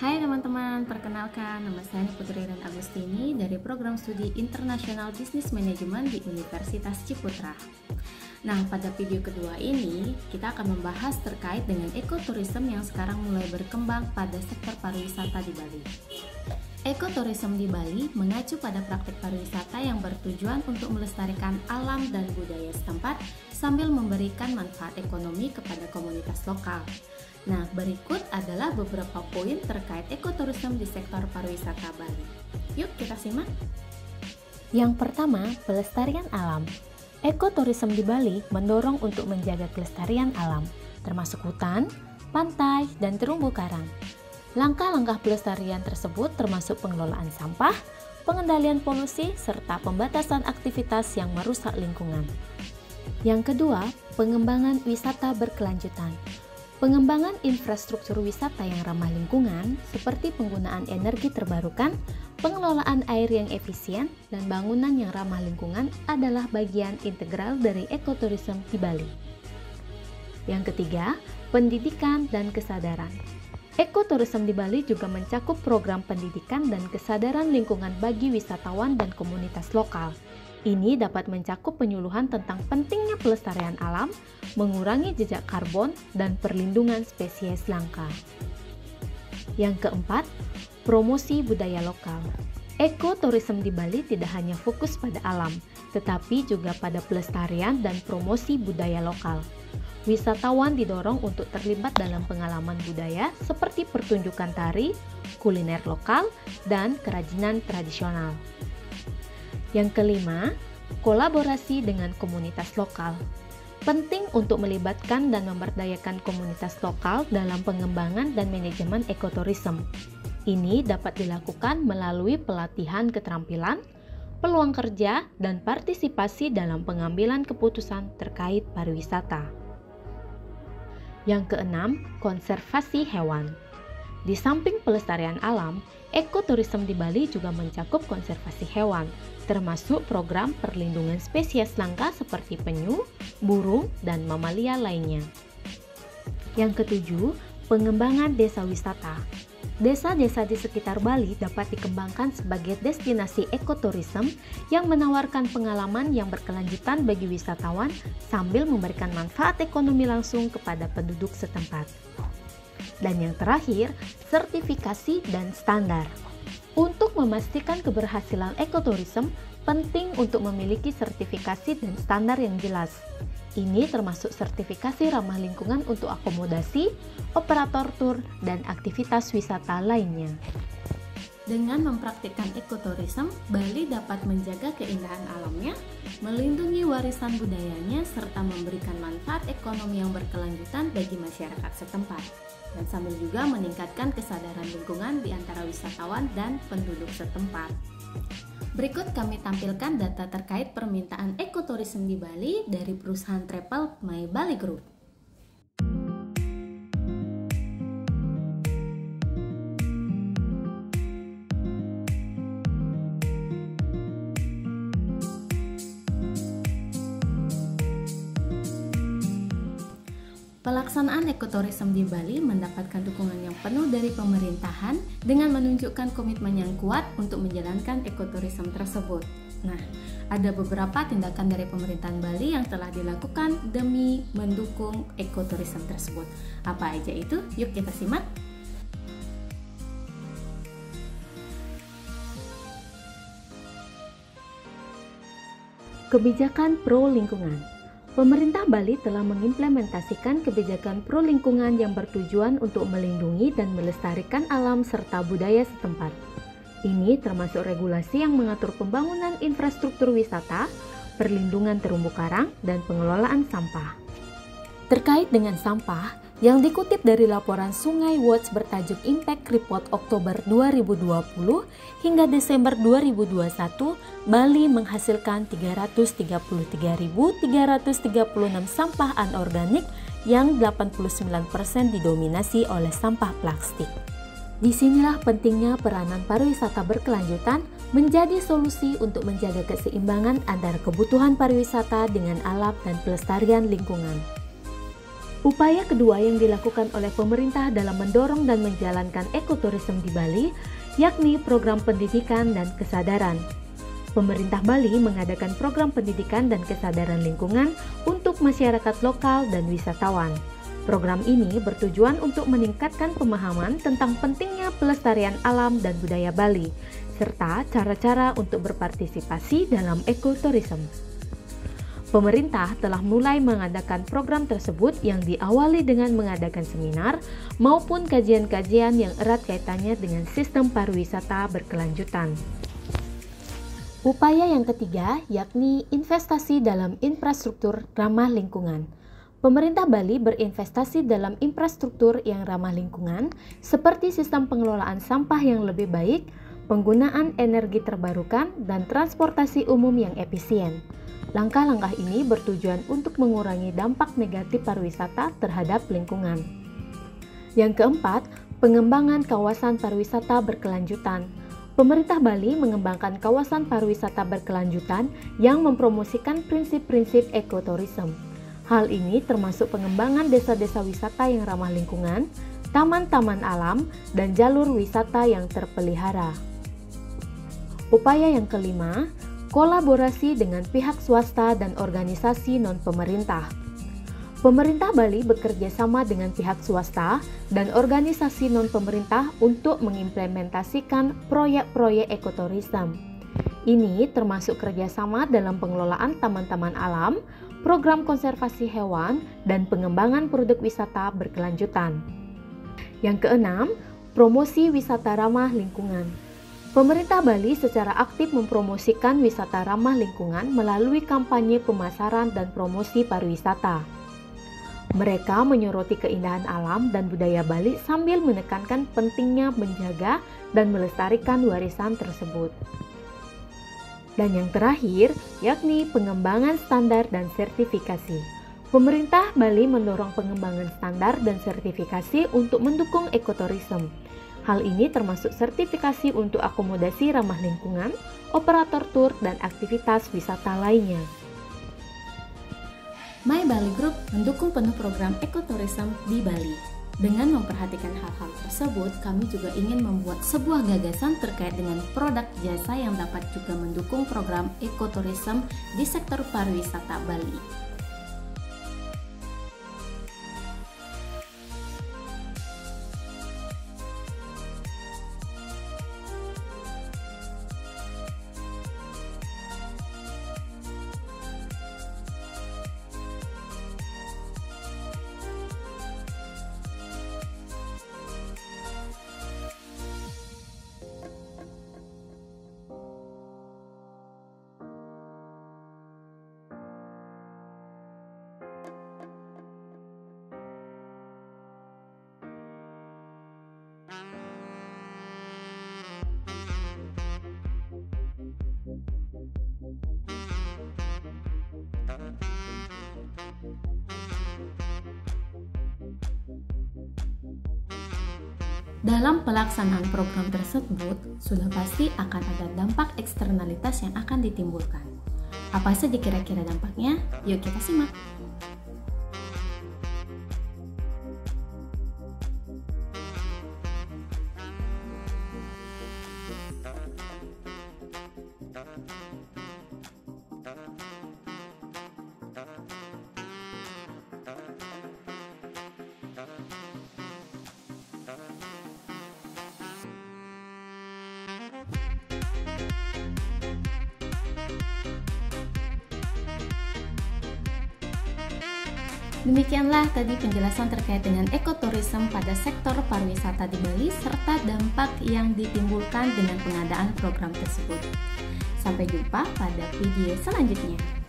Hai teman-teman, perkenalkan nama saya Putri Ren Agustini dari program studi International Business Management di Universitas Ciputra. Nah, pada video kedua ini kita akan membahas terkait dengan ekoturism yang sekarang mulai berkembang pada sektor pariwisata di Bali. Ekoturism di Bali mengacu pada praktik pariwisata yang bertujuan untuk melestarikan alam dan budaya setempat sambil memberikan manfaat ekonomi kepada komunitas lokal. Nah, berikut adalah beberapa poin terkait ekoturism di sektor pariwisata Bali. Yuk kita simak. Yang pertama, pelestarian alam. Ekoturism di Bali mendorong untuk menjaga kelestarian alam, termasuk hutan, pantai, dan terumbu karang. Langkah-langkah pelestarian tersebut termasuk pengelolaan sampah, pengendalian polusi, serta pembatasan aktivitas yang merusak lingkungan. Yang kedua, pengembangan wisata berkelanjutan. Pengembangan infrastruktur wisata yang ramah lingkungan, seperti penggunaan energi terbarukan, pengelolaan air yang efisien, dan bangunan yang ramah lingkungan adalah bagian integral dari ekoturism di Bali. Yang ketiga, pendidikan dan kesadaran. Ekoturism di Bali juga mencakup program pendidikan dan kesadaran lingkungan bagi wisatawan dan komunitas lokal. Ini dapat mencakup penyuluhan tentang pentingnya pelestarian alam, mengurangi jejak karbon, dan perlindungan spesies langka. Yang keempat, promosi budaya lokal. Ekoturism di Bali tidak hanya fokus pada alam, tetapi juga pada pelestarian dan promosi budaya lokal. Wisatawan didorong untuk terlibat dalam pengalaman budaya seperti pertunjukan tari, kuliner lokal, dan kerajinan tradisional. Yang kelima, kolaborasi dengan komunitas lokal. Penting untuk melibatkan dan memberdayakan komunitas lokal dalam pengembangan dan manajemen ekoturism. Ini dapat dilakukan melalui pelatihan keterampilan, peluang kerja, dan partisipasi dalam pengambilan keputusan terkait pariwisata. Yang keenam, konservasi hewan. Di samping pelestarian alam, ekoturism di Bali juga mencakup konservasi hewan, termasuk program perlindungan spesies langka seperti penyu, burung, dan mamalia lainnya. Yang ketujuh, pengembangan desa wisata. Desa-desa di sekitar Bali dapat dikembangkan sebagai destinasi ekoturism yang menawarkan pengalaman yang berkelanjutan bagi wisatawan sambil memberikan manfaat ekonomi langsung kepada penduduk setempat. Dan yang terakhir, sertifikasi dan standar. Untuk memastikan keberhasilan ekoturism, penting untuk memiliki sertifikasi dan standar yang jelas. Ini termasuk sertifikasi ramah lingkungan untuk akomodasi, operator tur, dan aktivitas wisata lainnya. Dengan mempraktikkan ekoturism, Bali dapat menjaga keindahan alamnya, melindungi warisan budayanya, serta memberikan manfaat ekonomi yang berkelanjutan bagi masyarakat setempat, dan sambil juga meningkatkan kesadaran lingkungan di antara wisatawan dan penduduk setempat. Berikut kami tampilkan data terkait permintaan ekoturism di Bali dari perusahaan travel My Bali Group. Pelaksanaan ekoturism di Bali mendapatkan dukungan yang penuh dari pemerintahan dengan menunjukkan komitmen yang kuat untuk menjalankan ekoturism tersebut. Nah, ada beberapa tindakan dari pemerintahan Bali yang telah dilakukan demi mendukung ekoturism tersebut. Apa aja itu? Yuk kita simak. Kebijakan pro lingkungan. Pemerintah Bali telah mengimplementasikan kebijakan pro lingkungan yang bertujuan untuk melindungi dan melestarikan alam serta budaya setempat. Ini termasuk regulasi yang mengatur pembangunan infrastruktur wisata, perlindungan terumbu karang, dan pengelolaan sampah. Terkait dengan sampah, yang dikutip dari laporan Sungai Watch bertajuk Impact Report Oktober 2020 hingga Desember 2021, Bali menghasilkan 333.336 sampah anorganik yang 89% didominasi oleh sampah plastik. Disinilah pentingnya peranan pariwisata berkelanjutan menjadi solusi untuk menjaga keseimbangan antara kebutuhan pariwisata dengan alam dan pelestarian lingkungan. Upaya kedua yang dilakukan oleh pemerintah dalam mendorong dan menjalankan ekoturism di Bali, yakni program pendidikan dan kesadaran. Pemerintah Bali mengadakan program pendidikan dan kesadaran lingkungan untuk masyarakat lokal dan wisatawan. Program ini bertujuan untuk meningkatkan pemahaman tentang pentingnya pelestarian alam dan budaya Bali, serta cara-cara untuk berpartisipasi dalam ekoturism. Pemerintah telah mulai mengadakan program tersebut yang diawali dengan mengadakan seminar maupun kajian-kajian yang erat kaitannya dengan sistem pariwisata berkelanjutan. Upaya yang ketiga yakni investasi dalam infrastruktur ramah lingkungan. Pemerintah Bali berinvestasi dalam infrastruktur yang ramah lingkungan seperti sistem pengelolaan sampah yang lebih baik, penggunaan energi terbarukan, dan transportasi umum yang efisien. Langkah-langkah ini bertujuan untuk mengurangi dampak negatif pariwisata terhadap lingkungan. Yang keempat, pengembangan kawasan pariwisata berkelanjutan. Pemerintah Bali mengembangkan kawasan pariwisata berkelanjutan yang mempromosikan prinsip-prinsip ekoturism. Hal ini termasuk pengembangan desa-desa wisata yang ramah lingkungan, taman-taman alam, dan jalur wisata yang terpelihara. Upaya yang kelima, kolaborasi dengan pihak swasta dan organisasi non-pemerintah. Pemerintah Bali bekerja sama dengan pihak swasta dan organisasi non-pemerintah untuk mengimplementasikan proyek-proyek ekoturism. Ini termasuk kerjasama dalam pengelolaan taman-taman alam, program konservasi hewan, dan pengembangan produk wisata berkelanjutan. Yang keenam, promosi wisata ramah lingkungan. Pemerintah Bali secara aktif mempromosikan wisata ramah lingkungan melalui kampanye pemasaran dan promosi pariwisata. Mereka menyoroti keindahan alam dan budaya Bali sambil menekankan pentingnya menjaga dan melestarikan warisan tersebut. Dan yang terakhir, yakni pengembangan standar dan sertifikasi. Pemerintah Bali mendorong pengembangan standar dan sertifikasi untuk mendukung ekoturism. Hal ini termasuk sertifikasi untuk akomodasi ramah lingkungan, operator tur, dan aktivitas wisata lainnya. My Bali Group mendukung penuh program ekoturism di Bali. Dengan memperhatikan hal-hal tersebut, kami juga ingin membuat sebuah gagasan terkait dengan produk jasa yang dapat juga mendukung program ekoturism di sektor pariwisata Bali. Dalam pelaksanaan program tersebut, sudah pasti akan ada dampak eksternalitas yang akan ditimbulkan. Apa saja kira-kira dampaknya? Yuk kita simak. Demikianlah tadi penjelasan terkait dengan ekoturism pada sektor pariwisata di Bali serta dampak yang ditimbulkan dengan pengadaan program tersebut. Sampai jumpa pada video selanjutnya.